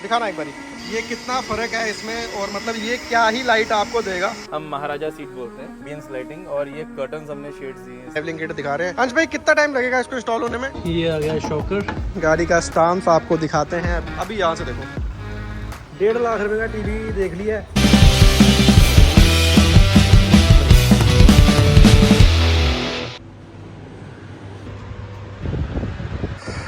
दिखाना एक बारी ये कितना फर्क है इसमें, और मतलब ये क्या ही लाइट आपको देगा। हम महाराजा सीट बोलते हैं, बीन्स लाइटिंग, और ये कर्टन्स हमने शेड्स दिए हैं। ट्रैवलिंग किट दिखा रहे हैं। अंश भाई कितना टाइम लगेगा इसको इंस्टॉल होने में? ये आ गया शॉकर। गाड़ी का स्टांस आपको दिखाते हैं अभी यहाँ से देखो। 1.5 लाख रुपए का टीवी देख लिया है।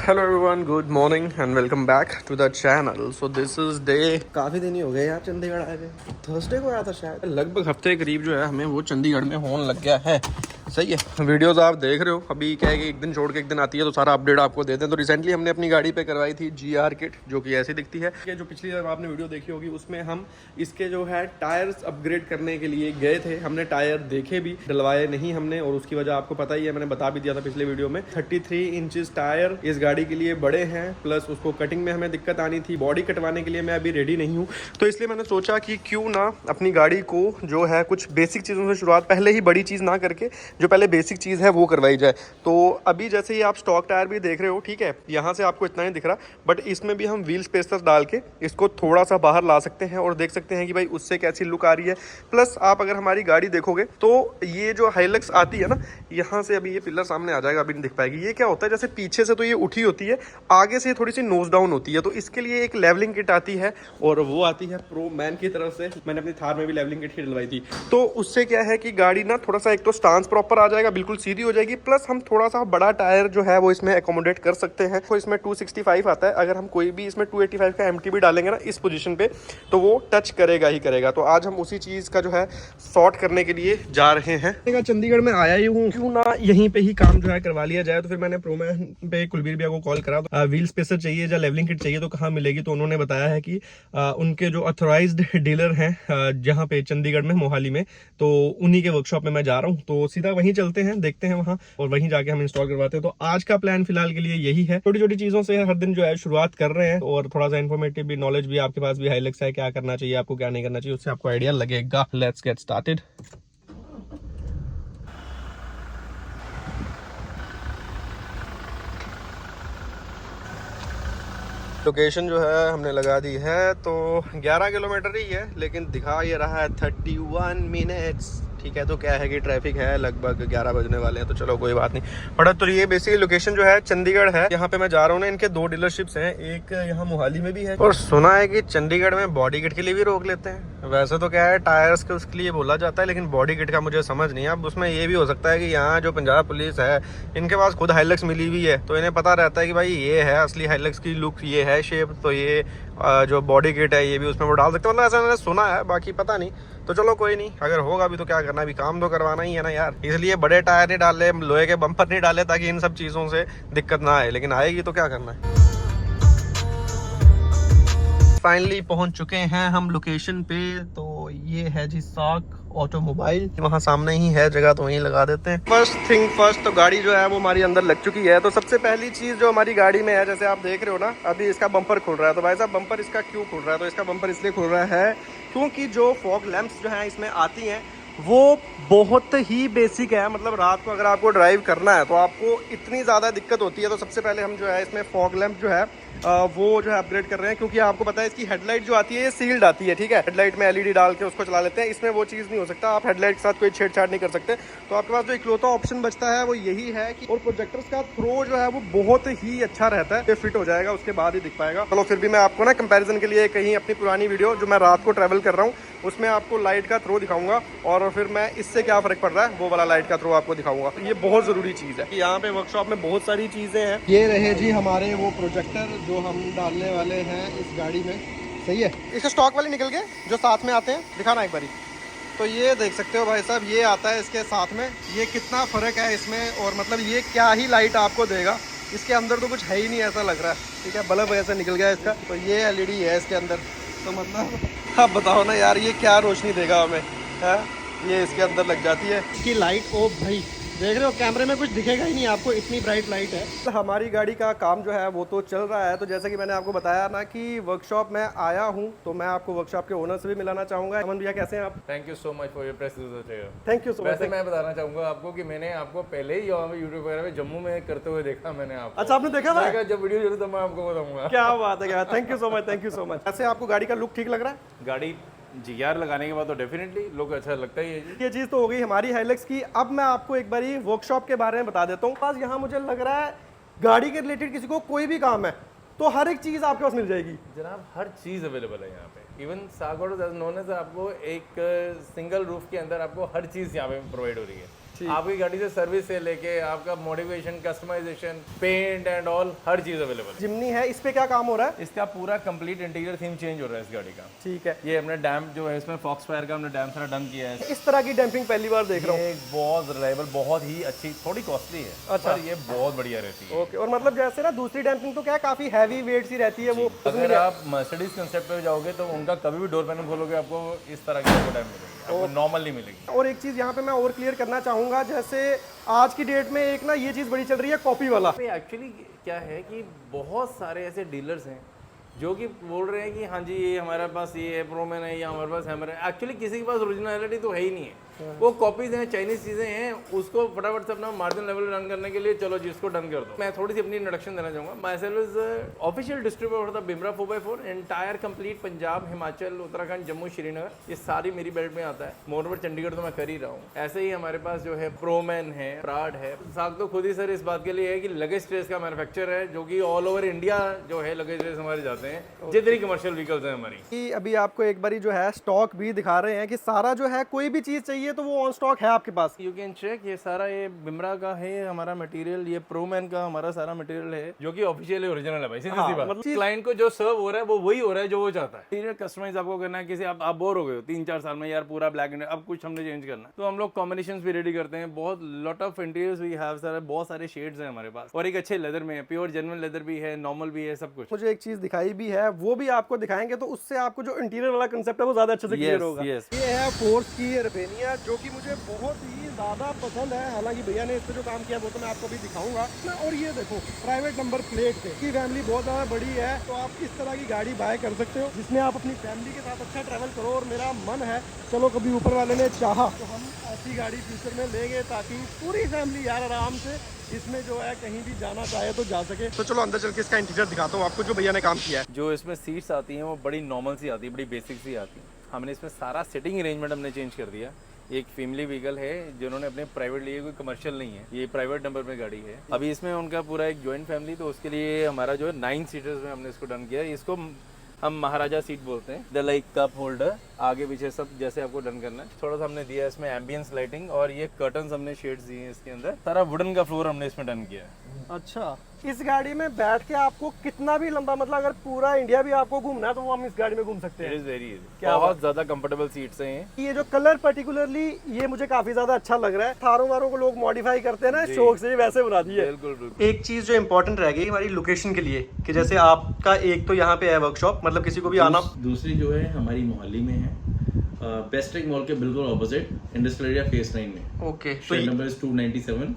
Hello everyone, good morning and welcome back to the channel. So this is day, काफ़ी दिन ही हो गए यार चंडीगढ़ आए थे। थर्सडे को आया था शायद, लगभग हफ्ते के करीब जो है हमें वो चंडीगढ़ में होने लग गया है। सही है, वीडियोस आप देख रहे हो। अभी क्या है कि एक दिन छोड़ के एक दिन आती है तो सारा अपडेट आपको देते हैं। तो रिसेंटली हमने अपनी गाड़ी पे करवाई थी GR किट, जो कि ऐसी दिखती है। ये जो पिछली बार आपने वीडियो देखी होगी उसमें हम इसके जो है टायर्स अपग्रेड करने के लिए गए थे। हमने टायर देखे भी, डलवाए नहीं हमने, और उसकी वजह आपको पता ही है, मैंने बता भी दिया था पिछले वीडियो में। 33 इंचेस टायर इस गाड़ी के लिए बड़े हैं, प्लस उसको कटिंग में हमें दिक्कत आनी थी। बॉडी कटवाने के लिए मैं अभी रेडी नहीं हूँ, तो इसलिए मैंने सोचा कि क्यों ना अपनी गाड़ी को जो है कुछ बेसिक चीज़ों से शुरुआत, पहले ही बड़ी चीज़ ना करके जो पहले बेसिक चीज़ है वो करवाई जाए। तो अभी जैसे ही आप स्टॉक टायर भी देख रहे हो, ठीक है, यहाँ से आपको इतना ही दिख रहा, बट इसमें भी हम व्हील स्पेसर डाल के इसको थोड़ा सा बाहर ला सकते हैं और देख सकते हैं कि भाई उससे कैसी लुक आ रही है। प्लस आप अगर हमारी गाड़ी देखोगे तो ये जो हाइलक्स आती है ना, यहाँ से अभी ये पिलर सामने आ जाएगा, अभी नहीं दिख पाएगी। ये क्या होता है, जैसे पीछे से तो ये उठी होती है, आगे से थोड़ी सी नोज डाउन होती है। तो इसके लिए एक लेवलिंग किट आती है, और वो आती है प्रो मैन की तरफ से। मैंने अपनी थार में भी लेवलिंग किट ही डलवाई थी। तो उससे क्या है कि गाड़ी ना थोड़ा सा, एक तो स्टांस प्रॉपर आ जाएगा, बिल्कुल सीधी हो जाएगी, प्लस हम थोड़ा सा बड़ा टायर जो है वो इसमें एकोमोडेट कर सकते हैं। तो इसमें 265 आता है, अगर हम कोई भी इसमें 285 का MT भी डालेंगे ना इस पोजीशन पे, तो वो टच करेगा ही करेगा। तो आज हम उसी चीज़ का जो है सॉर्ट करने के लिए जा रहे हैं। चंडीगढ़ में आया ही हूँ, क्यों ना यहीं पे ही काम जो है करवा लिया जाए। तो फिर मैंने प्रोमैन पे कुलबीर भैया को कॉल करा, तो व्हील स्पेसर चाहिए या लेवलिंग किट चाहिए तो कहाँ मिलेगी। तो उन्होंने बताया है कि उनके जो ऑथराइज्ड डीलर हैं जहाँ पे चंडीगढ़ में, मोहाली में, तो उन्हीं के वर्कशॉप में मैं जा रहा हूँ। तो सीधा वहीं चलते हैं, देखते हैं वहाँ, और वहीं जाके हम इंस्टॉल करवाते हैं। तो आज का प्लान फिलहाल के लिए यही है। छोटी छोटी चीजों से हर दिन जो है शुरुआत कर रहे हैं, और थोड़ा सा इन्फॉर्मेटिव भी, नॉलेज भी आपके पास भी हाइलक्स है, क्या करना चाहिए आपको, क्या नहीं करना चाहिए, उससे आपको आइडिया लगेगा। Let's get started. लोकेशन जो है हमने लगा दी है, तो 11 किलोमीटर ही है, लेकिन दिखा ये रहा है 31 मिनट्स। ठीक है, तो क्या है कि ट्रैफिक है, लगभग 11 बजने वाले हैं, तो चलो कोई बात नहीं। बट तो ये बेसिकली लोकेशन जो है चंडीगढ़ है। यहाँ पे मैं जा रहा हूँ ना, इनके 2 डीलरशिप्स हैं, एक यहाँ मोहाली में भी है, और सुना है कि चंडीगढ़ में बॉडी किट के लिए भी रोक लेते हैं। वैसे तो क्या है, टायर्स के उसके लिए बोला जाता है, लेकिन बॉडी किट का मुझे समझ नहीं है। अब उसमें ये भी हो सकता है कि यहाँ जो पंजाब पुलिस है, इनके पास खुद हाइलक्स मिली हुई है, तो इन्हें पता रहता है कि भाई ये है असली हाइलक्स की लुक, ये है शेप, तो ये जो बॉडी किट है ये भी उसमें वो डाल सकते हैं। मतलब ऐसा मैंने सुना है, बाकी पता नहीं। तो चलो कोई नहीं, अगर होगा भी तो क्या करना, अभी काम तो करवाना ही है ना यार। इसलिए बड़े टायर नहीं डाले, लोहे के बम्पर नहीं डाले, ताकि इन सब चीज़ों से दिक्कत ना आए, लेकिन आएगी तो क्या करना है। फाइनली पहुंच चुके हैं हम लोकेशन पे। तो ये है जी साक ऑटोमोबाइल, वहाँ सामने ही है जगह, तो वहीं लगा देते हैं। फर्स्ट थिंग फर्स्ट, तो गाड़ी जो है वो हमारी अंदर लग चुकी है। तो सबसे पहली चीज़ जो हमारी गाड़ी में है, जैसे आप देख रहे हो ना, अभी इसका बम्पर खुल रहा है। तो भाई साहब, बम्पर इसका क्यों खुल रहा है? तो इसका बम्पर इसलिए खुल रहा है क्योंकि जो फॉग लैंप्स जो हैं इसमें आती हैं वो बहुत ही बेसिक है। मतलब रात को अगर आपको ड्राइव करना है तो आपको इतनी ज़्यादा दिक्कत होती है। तो सबसे पहले हम जो है इसमें फॉग लैंप जो है वो जो है अपग्रेड कर रहे हैं, क्योंकि आपको पता है इसकी हेडलाइट जो आती है ये सील्ड आती है। ठीक है, हेडलाइट में LED डाल के उसको चला लेते हैं, इसमें वो चीज़ नहीं हो सकता। आप हेडलाइट के साथ कोई छेड़छाड़ नहीं कर सकते। तो आपके पास जो इकलौता ऑप्शन बचता है वो यही है कि, और प्रोजेक्टर्स का थ्रो जो है वो बहुत ही अच्छा रहता है, फिट हो जाएगा, उसके बाद ही दिख पाएगा। चलो फिर भी मैं आपको ना कंपैरिजन के लिए कहीं अपनी पुरानी वीडियो जो मैं रात को ट्रैवल कर रहा हूँ उसमें आपको लाइट का थ्रो दिखाऊंगा, और फिर मैं इससे क्या फ़र्क पड़ रहा है वो वाला लाइट का थ्रो आपको दिखाऊंगा। तो ये बहुत ज़रूरी चीज़ है। यहाँ पे वर्कशॉप में बहुत सारी चीज़ें हैं। ये रहे जी हमारे वो प्रोजेक्टर जो हम डालने वाले हैं इस गाड़ी में। सही है, इसके स्टॉक वाले निकल गए जो साथ में आते हैं, दिखाना एक बारी। तो ये देख सकते हो भाई साहब, ये आता है इसके साथ में। ये कितना फ़र्क है इसमें, और मतलब ये क्या ही लाइट आपको देगा। इसके अंदर तो कुछ है ही नहीं, ऐसा लग रहा है। ठीक है, बल्ब ऐसा निकल गया इसका। तो ये LED है इसके अंदर, तो मतलब आप बताओ ना यार, ये क्या रोशनी देगा हमें है? ये इसके अंदर लग जाती है इसकी लाइट। ओ भाई, देख रहे हो कैमरे में कुछ दिखेगा ही नहीं आपको, इतनी ब्राइट लाइट है। तो हमारी गाड़ी का काम जो है वो तो चल रहा है। तो जैसे कि मैंने आपको बताया ना कि वर्कशॉप में आया हूँ, तो मैं आपको वर्कशॉप के ओनर से भी मिलाना चाहूंगा। अमन भैया कैसे हैं आप? Thank you so much for your press. Thank you so much. वैसे मैं बताना चाहूंगा आपको कि मैंने आपको पहले ही यूट्यूब वगैरह में जम्मू में करते हुए देखा मैंने आपको। अच्छा, आपने देखा था? जब वीडियो जरूर तो मैं आपको बताऊंगा। क्या बात है, क्या। Thank you so much, thank you so much. ऐसे आपको गाड़ी का लुक ठीक लग रहा है? गाड़ी जीआर लगाने के बाद तो डेफिनेटली लोग अच्छा लगता ही है जी। ये चीज़ तो हो गई हमारी हाइलक्स की। अब मैं आपको एक बारी वर्कशॉप के बारे में बता देता हूँ। पास यहाँ मुझे लग रहा है गाड़ी के रिलेटेड किसी को कोई भी काम है तो हर एक चीज़ आपके पास मिल जाएगी जनाब, हर चीज़ अवेलेबल है यहाँ पे। इवन सागौड़ नोन से आपको एक सिंगल रूफ के अंदर आपको हर चीज़ यहाँ पे प्रोवाइड हो रही है। आपकी गाड़ी से सर्विस से लेके आपका modification, customization, paint and all हर चीज अवेलेबल। जिमनी है, इस पे क्या काम हो रहा है? इसका पूरा कंप्लीट इंटीरियर थीम चेंज हो रहा है इस गाड़ी का। ठीक है। ये हमने डैम जो है इसमें फॉक्स फायर का हमने डैम सारा डन किया है। इस तरह की डैम्पिंग पहली बार देख रहा हूँ। एक बहुत रिलायबल, बहुत ही अच्छी, थोड़ी कॉस्टली है। अच्छा। पर ये बहुत बढ़िया रहती है। ओके। और मतलब जैसे ना दूसरी डैम्पिंग तो क्या काफी हैवी वेट सी रहती है वो। अगर आप मर्सिडीज कंसेप्ट पे जाओगे तो उनका कभी भी डोर पैनल खोलोगे आपको इस तरह की डैम मिलेगी, आपको नॉर्मल नहीं मिलेगी। और एक चीज यहाँ पे मैं और क्लियर करना चाहूंगा, जैसे आज की डेट में एक ना ये चीज बड़ी चल रही है, कॉपी वाला। एक्चुअली क्या है कि बहुत सारे ऐसे डीलर्स हैं जो कि बोल रहे हैं कि हाँ जी ये हमारे पास ये है, प्रोमैन है, या हमारे पास हैमर है। एक्चुअली किसी के पास ओरिजिनलिटी तो है ही नहीं है, वो कॉपीज हैं, चाइनीज चीजें हैं। उसको फटाफट से अपना मार्जिन लेवल रन करने के लिए चलो जिसको डन कर दो। मैं थोड़ी सी अपनी इंट्रोडक्शन देना चाहूंगा। My self is official distributor था Bimra 4x4 entire complete Punjab, Himachal, Uttarakhand, Jammu, Srinagar, ये सारी मेरी बेल्ट में आता है। मोरवर चंडीगढ़ तो मैं कर ही रहा हूँ। ऐसे ही हमारे पास जो है प्रोमैन है, प्राड है। साग तो खुद ही सर इस बात के लिए है कि लगेज ट्रेस का मैन्युफैक्चर है जो कि ऑल ओवर इंडिया जो है लगेज ट्रेस हमारे जाते हैं, जितनी कमर्शियल व्हीकल्स हैं हमारी। अभी आपको एक बारी जो है स्टॉक भी दिखा रहे हैं कि सारा जो है कोई भी चीज चाहिए तो वो ऑन स्टॉक है आपके पास। यू कैन चेक, ये सारा ये बिमरा का है हमारा मटेरियल, ये प्रोमैन का हमारा सारा मटेरियल है जो कि ऑफिशियली ओरिजिनल है भाई। सीधी सी बात, मतलब क्लाइंट को जो सर्व हो रहा है वो वही हो रहा है जो वो चाहता है। इंटीरियर कस्टमाइज आपको करना है, किसी आप बोर हो गए हो 3-4 साल में यार पूरा ब्लैक एंड, अब कुछ हमने चेंज करना है तो हम लोग कॉम्बिनेशन भी रेडी करते हैं। बहुत lot of interiors we have sir, बहुत सारे शेड्स हैं हमारे पास, और एक अच्छे लेदर में, प्योर जेन्युइन लेदर भी है, नॉर्मल भी है, सब कुछ। मुझे एक चीज दिखाई भी है, वो भी आपको दिखाएंगे तो उससे आपको जो इंटीरियर वाला कंसेप्ट है वो ज्यादा अच्छे से क्लियर होगा। ये है फोर्स की रबेनिया, जो कि मुझे बहुत ही ज्यादा पसंद है। हालांकि भैया ने इस पे जो काम किया वो तो मैं आपको भी दिखाऊंगा। और ये देखो प्राइवेट नंबर प्लेट पे, की फैमिली बहुत ज्यादा बड़ी है तो आप इस तरह की गाड़ी बाय कर सकते हो जिसमें आप अपनी फैमिली के साथ अच्छा ट्रैवल करो। और मेरा मन है चलो कभी ऊपर वाले ने चाहा तो हम ऐसी गाड़ी फ्यूचर में लेंगे ताकि पूरी फैमिली यार आराम से इसमें जो है कहीं भी जाना चाहे तो जा सके। तो चलो अंदर चल के इसका इंटीरियर दिखाता हूँ आपको जो भैया ने काम किया है। जो इसमें सीट्स आती हैं वो बड़ी नॉर्मल सी आती है, बड़ी बेसिक सी आती है। हमने इसमें सारा सिटिंग अरेंजमेंट हमने चेंज कर दिया। एक फैमिली व्हीकल है जिन्होंने अपने प्राइवेट लिए, कोई कमर्शियल नहीं है, ये प्राइवेट नंबर में गाड़ी है। अभी इसमें उनका पूरा एक जॉइंट फैमिली, तो उसके लिए हमारा जो है 9 सीटर्स में हमने इसको डन किया। इसको हम महाराजा सीट बोलते हैं। द लाइक कप होल्डर, आगे पीछे सब जैसे आपको डन करना है। थोड़ा सा हमने दिया है इसमें एम्बियंस लाइटिंग, और ये कर्टन्स हमने शेड्स दिए हैं इसके अंदर। सारा वुडन का फ्लोर हमने इसमें डन किया है। अच्छा, इस गाड़ी में बैठ के आपको कितना भी लंबा, मतलब अगर पूरा इंडिया भी आपको घूमना है तो वो हम इस गाड़ी में घूम सकते हैं। इट इज वेरी इजी, बहुत ज्यादा कंफर्टेबल सीट्स हैं ये जो कलर पर्टिकुलरली ये मुझे काफी ज्यादा अच्छा लग रहा है। थारों वारों को लोग मॉडिफाई करते हैं ना, शौक से वैसे बना दिए। बिल्कुल बिल्कुल। एक चीज जो इम्पोर्टेंट रह गई हमारी लोकेशन के लिए कि जैसे आपका एक तो यहाँ पे है वर्कशॉप, मतलब किसी को भी आना। दूसरी जो है हमारी मोहाली में है, बेस्ट्रिक मॉल के बिल्कुल ऑपोजिट, इंडस्ट्रियल एरिया फेस 9 में। Okay, shade number is 297।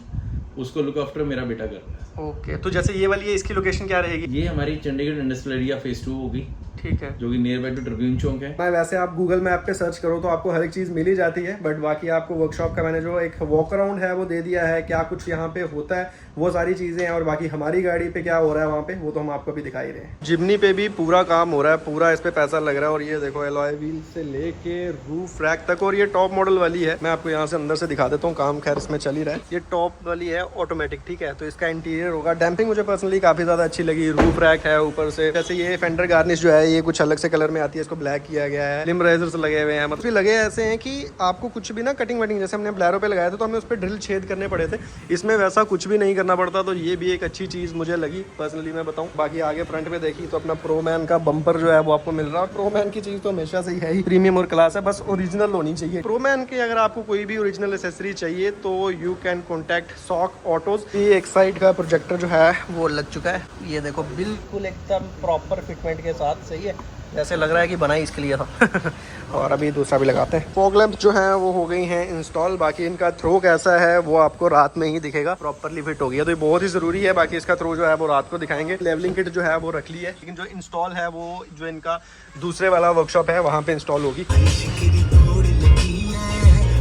उसको लुक आफ्टर मेरा बेटा कर रहा है। ओके, तो जैसे ये वाली है, इसकी लोकेशन क्या रहेगी? ये हमारी चंडीगढ़ इंडस्ट्रियल एरिया फेस 2 होगी, ठीक है, जो कि नियर बाय टू ट्रिब्यून चौक है। मैं वैसे आप गूगल मैप पे सर्च करो तो आपको हर एक चीज़ मिल ही जाती है, बट बाकी आपको वर्कशॉप का मैंने जो एक वॉक अराउंड है वो दे दिया है, क्या कुछ यहाँ पे होता है वो सारी चीज़ें हैं। और बाकी हमारी गाड़ी पे क्या हो रहा है वहाँ पे वो तो हम आपको भी दिखा ही रहे हैं। जिमनी पे भी पूरा काम हो रहा है, पूरा इस पे पैसा लग रहा है। और ये देखो एलॉय व्हील से लेके रूफ रैक तक, और ये टॉप मॉडल वाली है। मैं आपको यहाँ से अंदर से दिखा देता हूँ, काम खैर इसमें चल ही रहा है। ये टॉप वाली है ऑटोमेटिक, ठीक है, तो इसका इंटीरियर होगा। डैम्पिंग मुझे पर्सनली काफ़ी ज़्यादा अच्छी लगी। रूफ रैक है ऊपर से, जैसे ये फेंडर गार्निश जो है ये कुछ अलग से कलर में आती है, इसको ब्लैक किया गया है। लिम रेजर्स लगे हुए हैं, मतलब लगे ऐसे हैं कि आपको कुछ भी ना कटिंग वटिंग, जैसे हमने ब्लैरो पे लगाया था तो हमें उस पर ड्रिल छेद करने पड़े थे, इसमें वैसा कुछ भी नहीं करना पड़ता। तो ये भी एक अच्छी चीज़ मुझे लगी पर्सनली, मैं बताऊँ। बाकी आगे फ्रंट पे देखी तो अपना प्रोमैन का बम्पर जो है वो आपको मिल रहा है। प्रोमैन की चीज़ तो हमेशा से ही है ही, प्रीमियम और क्लास है, बस ओरिजिनल होनी चाहिए। प्रोमैन की अगर आपको कोई भी ओरिजिनल एसेसरी चाहिए तो you can contact Sock Autos. ये एक साइड का प्रोजेक्टर जो है वो लग चुका है, ये देखो बिल्कुल एकदम प्रॉपर फिटमेंट के साथ, सही है। जैसे लग रहा है कि बना ही इसके लिए था। और अभी दूसरा भी लगाते हैं। फॉग लैंप जो है वो हो गई हैं इंस्टॉल, बाकी इनका थ्रो कैसा है वो आपको रात में ही दिखेगा। प्रॉपरली फिट हो गया तो ये बहुत ही ज़रूरी है, बाकी इसका थ्रो जो है वो रात को दिखाएंगे। लेवलिंग किट जो है वो रख ली है, लेकिन जो इंस्टॉल है वो जो इनका दूसरे वाला वर्कशॉप है वहाँ पे इंस्टॉल होगी।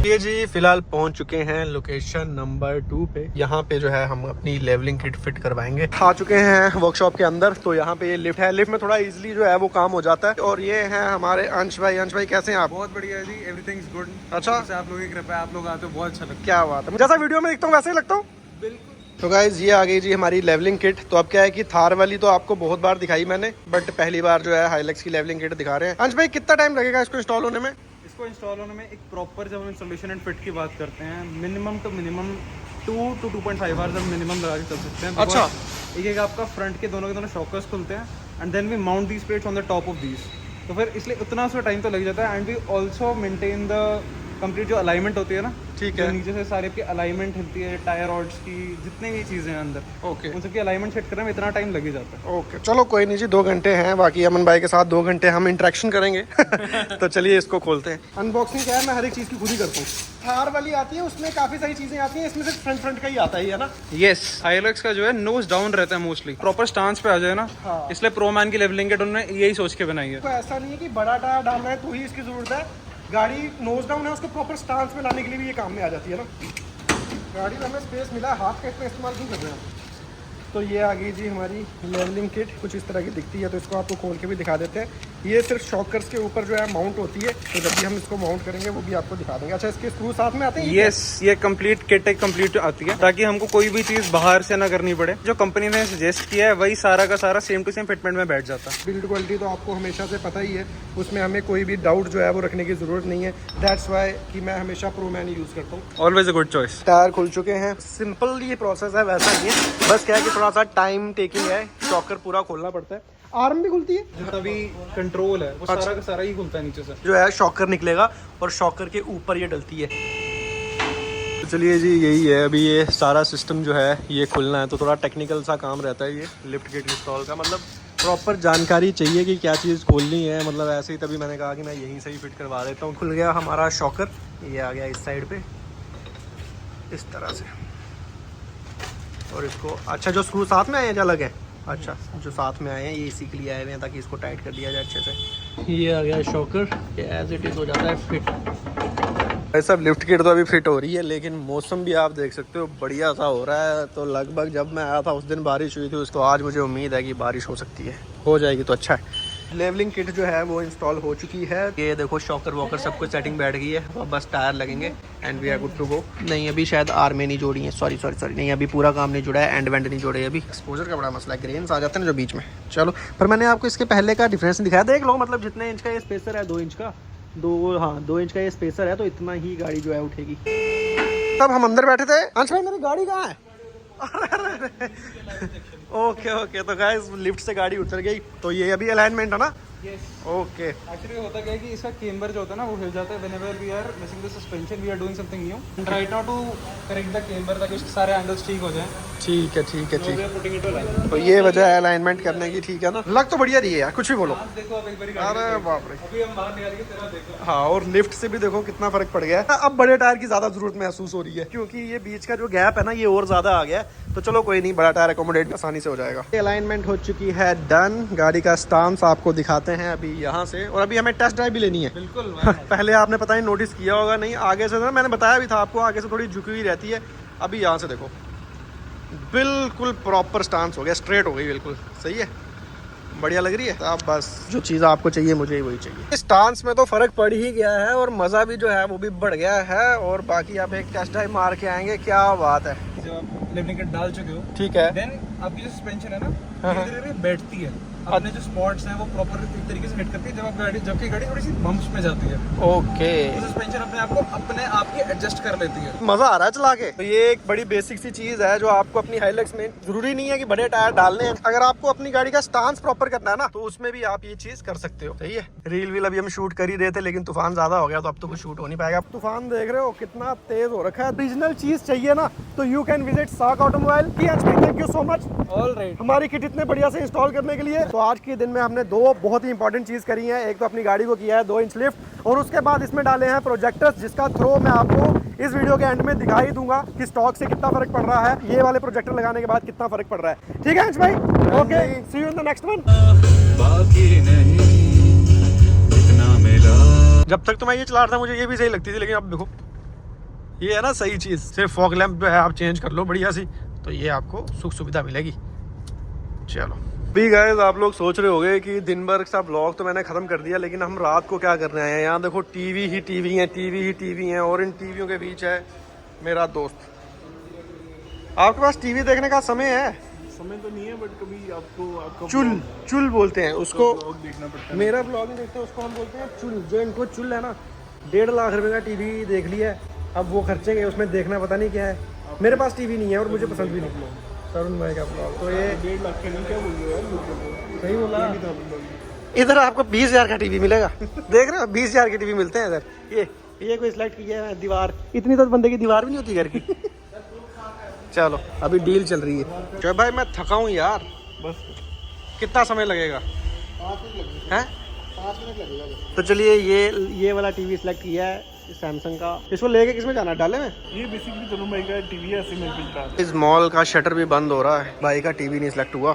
ये जी फिलहाल पहुंच चुके हैं लोकेशन नंबर 2 पे। यहाँ पे जो है हम अपनी लेवलिंग किट फिट करवाएंगे। आ चुके हैं वर्कशॉप के अंदर, तो यहाँ पे ये लिफ्ट है। लिफ्ट में थोड़ा इजीली जो है वो काम हो जाता है। और ये हैं हमारे अंश भाई। अंश भाई कैसे हैं आप? बहुत बढ़िया है जी, एवरीथिंग इज गुड। अच्छा, आप लोगों की कृपा है, आप लोग आते हो बहुत अच्छा लगता है। क्या बात है, जैसा वीडियो में दिखता हूँ वैसे ही लगता हूँ। बिल्कुल। तो गाइज ये आ गई जी हमारी लेवलिंग किट। तो अब क्या है कि थार वाली तो आपको बहुत बार दिखाई मैंने, बट पहली बार जो है हाइलक्स की लेवलिंग किट दिखा रहे हैं। अंश भाई कितना टाइम लगेगा इसको इंस्टॉल होने में? इसको इंस्टॉल होने में एक प्रॉपर जब हम इंस्टॉलेशन एंड फिट की बात करते हैं, minimum to minimum 2 to 2.5 hours हम मिनिमम लगा के चल सकते हैं। अच्छा। एक एक आपका फ्रंट के दोनों शॉकर्स खुलते हैं and then we mount these plates on the top of these. तो फिर इसलिए उतना सा टाइम तो लग जाता है। And we also maintain the complete जो अलाइनमेंट होती है ना, ठीक है। जो नीचे से सारे की अलाइनमेंट हिलती है, टायर रॉड्स की जितने भी चीज़ें हैं अंदर, ओके उन सबकी अलाइनमेंट सेट करने में इतना टाइम लग ही जाता है। ओके, चलो कोई नहीं जी, 2 घंटे हैं। बाकी अमन भाई के साथ 2 घंटे हम इंटरेक्शन करेंगे। तो चलिए इसको खोलते हैं। अनबॉक्सिंग क्या है, मैं हर एक चीज़ की खुद ही करता हूँ। थार वाली आती है, उसमें काफ़ी सारी चीज़ें आती हैं, इसमें सिर्फ फ्रंट का ही आता है ना। यस, हाइलक्स का जो है नोज डाउन रहता है मोस्टली, प्रॉपर स्टांस पे आ जाए ना। हाँ। इसलिए प्रोमैन की लेवलिंग किट उन्होंने यही सोच के बनाई है। तो ऐसा नहीं है कि बड़ा टायर डालना है तो ही इसकी ज़रूरत है। गाड़ी नोज डाउन है, उसको प्रॉपर स्टांस में लाने के लिए भी ये काम में आ जाती है ना। गाड़ी में हमें स्पेस मिला है, हाथ का इतना इस्तेमाल क्यों कर रहे हैं? तो ये आ गई जी हमारी लेवलिंग किट, कुछ इस तरह की दिखती है। तो इसको आपको खोल के भी दिखा देते हैं। ये सिर्फ शॉकर्स के ऊपर जो है माउंट होती है, तो जब भी हम इसको माउंट करेंगे वो भी आपको दिखा देंगे। अच्छा, इसके स्क्रू साथ में आते हैं? यस, ये कंप्लीट किट एक कंप्लीट आती है, ताकि हमको कोई भी चीज बाहर से ना करनी पड़े। जो कंपनी ने सजेस्ट किया है वही सारा का सारा सेम टू सेम फिटमेंट में बैठ जाता है। बिल्ड क्वालिटी तो आपको हमेशा से पता ही है, उसमें हमें कोई भी डाउट जो है वो रखने की ज़रूरत नहीं है। दैट्स वाई कि मैं हमेशा प्रोमैन ही यूज़ करता हूँ। Always a good choice. Tyre खुल चुके हैं। सिंपल ये प्रोसेस है, वैसा नहीं है। बस क्या है कि थोड़ा सा टाइम टेकिंग है, शॉकर पूरा खोलना पड़ता है। आर्म भी खुलती है, जितना भी कंट्रोल है वो सारा का सारा ही खुलता है नीचे से। जो है शॉकर निकलेगा और शॉकर के ऊपर ये डलती है। तो चलिए जी, यही है अभी ये सारा सिस्टम जो है ये खुलना है। तो थोड़ा टेक्निकल सा काम रहता है ये लिफ्ट किट इंस्टॉल का, मतलब प्रॉपर जानकारी चाहिए कि क्या चीज़ खोलनी है। मतलब ऐसे ही तभी मैंने कहा कि मैं यहीं से ही फिट करवा देता हूँ। खुल गया हमारा शॉकर, ये आ गया इस साइड पे इस तरह से। और इसको, अच्छा जो स्क्रू साथ में आए हैं या अलग है? अच्छा, जो साथ में आए हैं ये इसी के लिए आए हुए हैं ताकि इसको टाइट कर दिया जाए अच्छे से। ये आ गया शॉकर, ये एज इट इज़ हो जाता है फिट। सब लिफ्ट किट तो अभी फिट हो रही है, लेकिन मौसम भी आप देख सकते हो बढ़िया सा हो रहा है। तो लगभग जब मैं आया था उस दिन बारिश हुई थी, तो आज मुझे उम्मीद है कि बारिश हो सकती है, हो जाएगी तो अच्छा है। लेवलिंग किट जो है वो इंस्टॉल हो चुकी है। ये देखो शॉकर वॉकर सब कुछ सेटिंग बैठ गई है। तो बस टायर लगेंगे and we are good to go. नहीं, अभी शायद आर में नहीं जोड़ी है, सॉरी नहीं, अभी पूरा काम नहीं जुड़ा है, एंड वेंड नहीं जोड़े अभी। एक्सपोजर का बड़ा मसला है, ग्रेन्स आ जाते हैं ना जो बीच में। चलो, पर मैंने आपको इसके पहले का डिफरेंस दिखाया, देख लो। मतलब जितने इंच का ये स्पेसर है, 2 इंच का 2 इंच का ये स्पेसर है, तो इतना ही गाड़ी जो है उठेगी। तब हम अंदर बैठे थे। अच्छा, मेरी गाड़ी कहाँ है? ओके, तो गाइस लिफ्ट से गाड़ी उतर गई। तो ये अभी अलाइनमेंट है ना? ओके। एक्चुअली होता क्या है कि इसका केम्बर जो होता है ना वो हिल जाता है whenever we are missing the suspension, we are doing something new. Right now to correct the camber ताकि उसके सारे एंगल्स ठीक हो जाएं। ठीक है। तो ये वजह है अलाइनमेंट करने की, ठीक है ना? लग तो बढ़िया रही है यार, कुछ भी बोलो। देखो अब एक बारी अरे बाप रे, अभी हम बाहर निकाल के तेरा देखो। हाँ, और लिफ्ट से भी देखो कितना फर्क पड़ गया है। अब बड़े टायर की ज्यादा जरूरत महसूस हो रही है, क्योंकि ये बीच का जो गैप है ना ये और ज्यादा आ गया है। तो चलो कोई नहीं, बड़ा टायर अकोमोडेट आसानी से हो जाएगा। अलाइनमेंट हो चुकी है डन। गाड़ी का स्टांस आपको दिखाते हैं अभी यहाँ से। और अभी हमें टेस्ट ड्राइव भी लेनी है। बिल्कुल। पहले आपने पता नहीं नोटिस किया होगा, नहीं आगे से ना, मैंने बताया भी था आपको, आगे से थोड़ी झुकी हुई रहती है। अभी यहाँ से देखो, बिल्कुल प्रॉपर स्टांस हो गया, स्ट्रेट हो गई, बिल्कुल सही है, बढ़िया लग रही है। अब बस जो चीज़ आपको चाहिए मुझे वही चाहिए। स्टांस में तो फर्क पड़ ही गया है और मज़ा भी जो है वो भी बढ़ गया है। और बाकी आप एक टेस्ट ड्राइव मार के आएंगे, क्या बात है। जब आप लेवलिंग किट डाल चुके हो, ठीक है, देन आपकी जो सस्पेंशन है ना धीरे-धीरे बैठती है। अपने जो स्पॉट्स हैं वो प्रॉपर एक तरीके से हिट करती है। जबकि गाड़ी थोड़ी सी बम्प्स में जाती है, ओके, तो सस्पेंशन अपने आप ही एडजस्ट कर लेती है। मजा आ रहा है चला के। तो ये एक बड़ी बेसिक सी चीज है जो आपको अपनी हाइलक्स में, जरूरी नहीं है कि बड़े टायर डालने हैं। अगर आपको अपनी गाड़ी का स्टांस प्रॉपर करना है ना, तो उसमें भी आप ये चीज कर सकते हो। सही है। रील व्हील अभी हम शूट कर ही रहे थे, लेकिन तूफान ज्यादा हो गया तो अब तो कुछ शूट हो नहीं पाएगा। तूफान देख रहे हो कितना तेज हो रखा है। ओरिजिनल चीज चाहिए ना, तो यू कैन विजिट साक automobile. Thank you so much. All right, हमारी किट इतने बढ़िया से इंस्टॉल करने के लिए। तो आज के दिन में हमने दो बहुत ही इंपॉर्टेंट चीज़ करी है। एक तो अपनी गाड़ी को किया है 2 इंच लिफ्ट, और उसके बाद इसमें डाले हैं प्रोजेक्टर्स, जिसका थ्रो मैं आपको इस वीडियो के एंड में दिखाई दूंगा कि स्टॉक से कितना फर्क पड़ रहा है, ये वाले प्रोजेक्टर लगाने के बाद कितना फर्क पड़ रहा है। ठीक है अंश भाई, okay, see you in the next one. बाकी नहीं इतना मेरा। जब तक तो मैं ये चला रहा था मुझे ये भी सही लगती थी, लेकिन अब देखो ये है ना सही चीज़। सिर्फ फॉग लैंप जो है आप चेंज कर लो बढ़िया सी, तो ये आपको सुख सुविधा मिलेगी। चलो भी गाइस, आप लोग सोच रहे होंगे कि दिन भर का ब्लॉग तो मैंने खत्म कर दिया, लेकिन हम रात को क्या करने आए हैं। यहाँ देखो टीवी ही टीवी हैं, और इन टीवियों के बीच है मेरा दोस्त। आपके पास टीवी देखने का समय है? समय तो नहीं है, बट कभी आपको चुल बोलते हैं उसको। ब्लॉग देखना पड़ता है। मेरा ब्लॉग नहीं देखते, उसको हम बोलते हैं चुल। जो इनको चुल है ना, 1.5 लाख रुपए का टीवी देख लिया है, अब वो खर्चेंगे उसमें, देखना पता नहीं क्या है। मेरे पास टीवी नहीं है और मुझे पसंद भी नहीं तरुण भाई का ब्लॉग। तो ये 1.5 लाख का नहीं, क्या बोल रहे हो यार? सही बोला। इधर आपको 20,000 का टीवी मिलेगा। देख रहे हो 20,000 के टीवी मिलते हैं इधर। ये कोई सिलेक्ट किया है दीवार, इतनी तो बंदे की दीवार भी नहीं होती घर की। चलो अभी डील चल रही है। जो भाई मैं थका हूँ यार, बस कितना समय लगेगा? 5 मिनट लगेगा। हैं? 5 मिनट लगेगा। तो चलिए ये वाला टीवी सिलेक्ट किया है सैमसंग का। इसको लेके किस में जाना है, डाले में? ये बेसिकली तरुण भाई का टीवी है, ऐसे मेरे पे चला। इस मॉल का शटर भी बंद हो रहा है, भाई का टीवी नहीं सिलेक्ट हुआ।